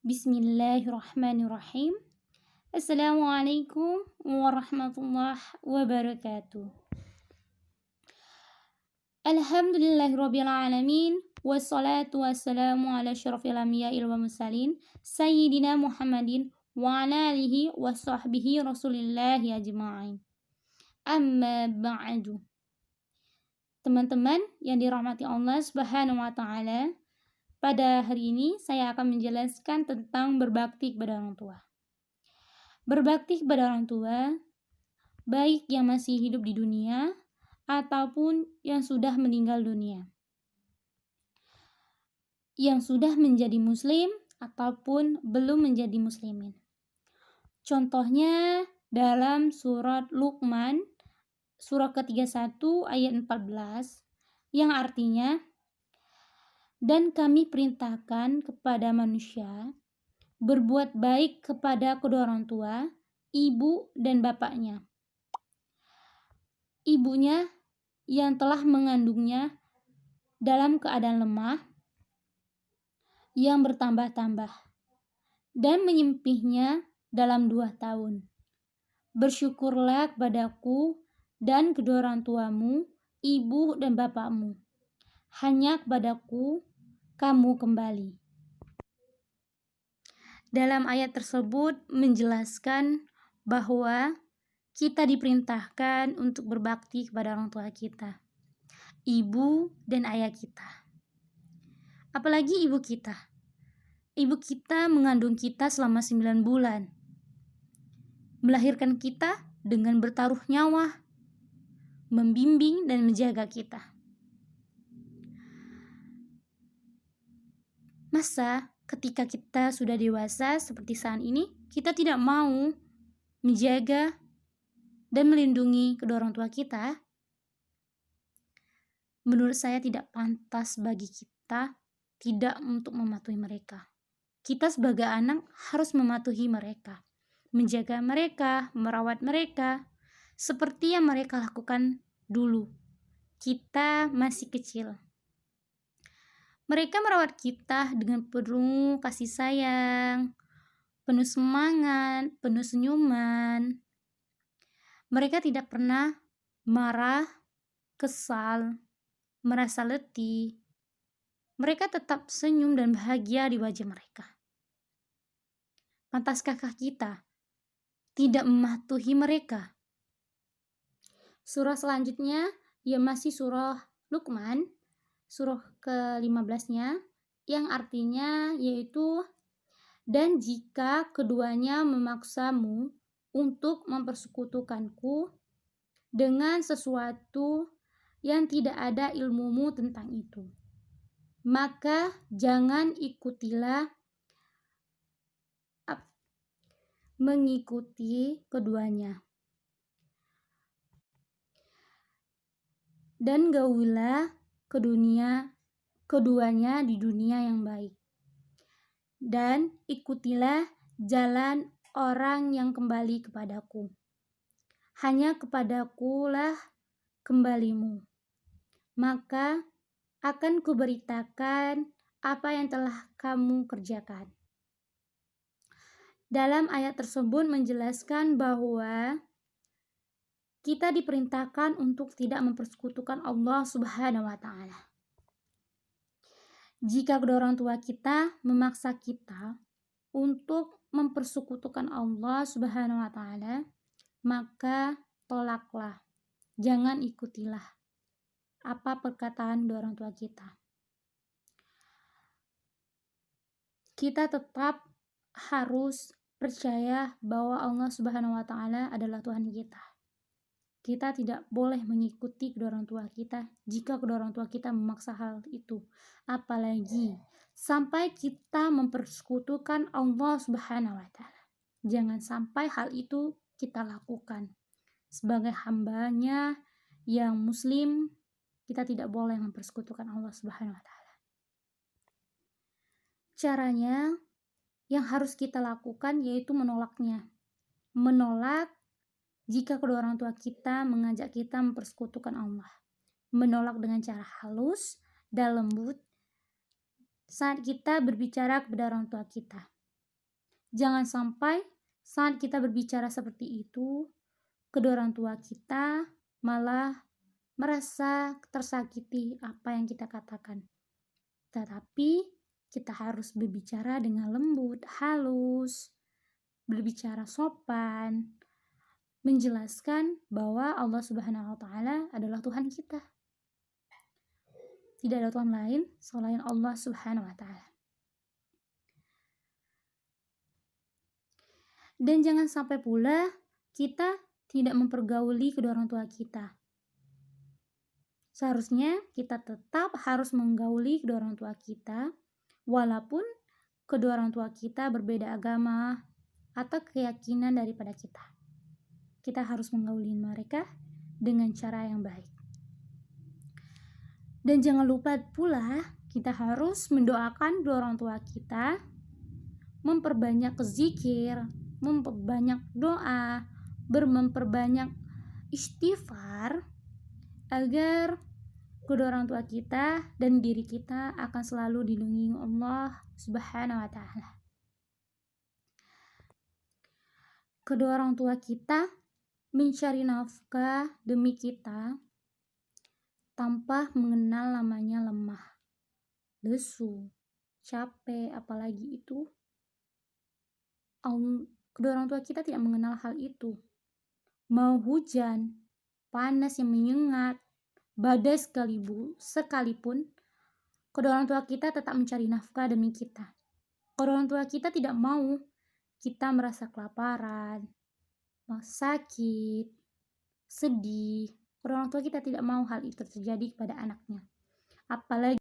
Bismillahirrahmanirrahim. Assalamualaikum warahmatullahi wabarakatuh. Alhamdulillahirrabbilalamin. Wassalatu wassalamu ala syarafil anbiya'i wal mursalin Sayyidina Muhammadin wa ala alihi wa sahbihi rasulillahi ajma'in. Amma ba'du. Teman-teman yang dirahmati Allah Subhanahu wa ta'ala, pada hari ini saya akan menjelaskan tentang berbakti kepada orang tua. Berbakti kepada orang tua, baik yang masih hidup di dunia ataupun yang sudah meninggal dunia, yang sudah menjadi muslim ataupun belum menjadi muslimin. Contohnya dalam surat Luqman, surah ke-31 ayat 14, yang artinya, dan kami perintahkan kepada manusia berbuat baik kepada kedua orang tua, ibu dan bapaknya. Ibunya yang telah mengandungnya dalam keadaan lemah yang bertambah-tambah dan menyempihnya dalam 2 tahun. Bersyukurlah kepadaku dan kedua orang tuamu, ibu dan bapakmu. Hanya kepadaku kamu kembali. Dalam ayat tersebut menjelaskan bahwa kita diperintahkan untuk berbakti kepada orang tua kita, ibu dan ayah kita. Apalagi ibu kita. Ibu kita mengandung kita selama 9 bulan. Melahirkan kita dengan bertaruh nyawa, membimbing dan menjaga kita. Masa ketika kita sudah dewasa seperti saat ini, kita tidak mau menjaga dan melindungi kedua orang tua kita? Menurut saya tidak pantas bagi kita tidak untuk mematuhi mereka. Kita sebagai anak harus mematuhi mereka, menjaga mereka, merawat mereka, seperti yang mereka lakukan dulu. Kita masih kecil. Mereka merawat kita dengan penuh kasih sayang, penuh semangat, penuh senyuman. Mereka tidak pernah marah, kesal, merasa letih. Mereka tetap senyum dan bahagia di wajah mereka. Pantaskah kita tidak mematuhi mereka? Surah selanjutnya, ya masih surah Luqman, surah ke-15-nya, yang artinya yaitu, dan jika keduanya memaksamu untuk mempersekutukanku dengan sesuatu yang tidak ada ilmumu tentang itu, maka jangan mengikuti keduanya. Dan gaulilah keduanya di dunia yang baik. Dan ikutilah jalan orang yang kembali kepadaku. Hanya kepadakulah kembalimu. Maka akan kuberitakan apa yang telah kamu kerjakan. Dalam ayat tersebut menjelaskan bahwa kita diperintahkan untuk tidak mempersekutukan Allah Subhanahu wa ta'ala. Jika kedua orang tua kita memaksa kita untuk mempersekutukan Allah Subhanahu wa ta'ala, maka tolaklah, jangan ikutilah apa perkataan kedua orang tua kita. Kita tetap harus percaya bahwa Allah Subhanahu wa ta'ala adalah Tuhan kita. Kita tidak boleh mengikuti kedua orang tua kita jika kedua orang tua kita memaksa hal itu. Apalagi sampai kita mempersekutukan Allah Subhanahu wa ta'ala. Jangan sampai hal itu kita lakukan. Sebagai hambanya yang muslim, kita tidak boleh mempersekutukan Allah Subhanahu wa ta'ala. Caranya yang harus kita lakukan yaitu menolaknya. Menolak jika kedua orang tua kita mengajak kita mempersekutukan Allah. Menolak dengan cara halus dan lembut saat kita berbicara kepada orang tua kita. Jangan sampai saat kita berbicara seperti itu, kedua orang tua kita malah merasa tersakiti apa yang kita katakan. Tetapi kita harus berbicara dengan lembut, halus, berbicara sopan, menjelaskan bahwa Allah Subhanahu wa taala adalah Tuhan kita. Tidak ada Tuhan lain selain Allah Subhanahu wa taala. Dan jangan sampai pula kita tidak mempergauli kedua orang tua kita. Seharusnya kita tetap harus menggauli kedua orang tua kita, walaupun kedua orang tua kita berbeda agama atau keyakinan daripada kita. Kita harus menggauli mereka dengan cara yang baik. Dan jangan lupa pula kita harus mendoakan kedua orang tua kita, memperbanyak zikir, memperbanyak doa, memperbanyak istighfar, agar kedua orang tua kita dan diri kita akan selalu dilindungi Allah Subhanahu wa taala. Kedua orang tua kita mencari nafkah demi kita tanpa mengenal namanya lemah, lesu, capek, apalagi itu. Kedua orang tua kita tidak mengenal hal itu. Mau hujan, panas yang menyengat, badai sekalipun, kedua orang tua kita tetap mencari nafkah demi kita. Kedua orang tua kita tidak mau kita merasa kelaparan, sakit, sedih. Kedua orang tua kita tidak mau hal itu terjadi kepada anaknya. Apalagi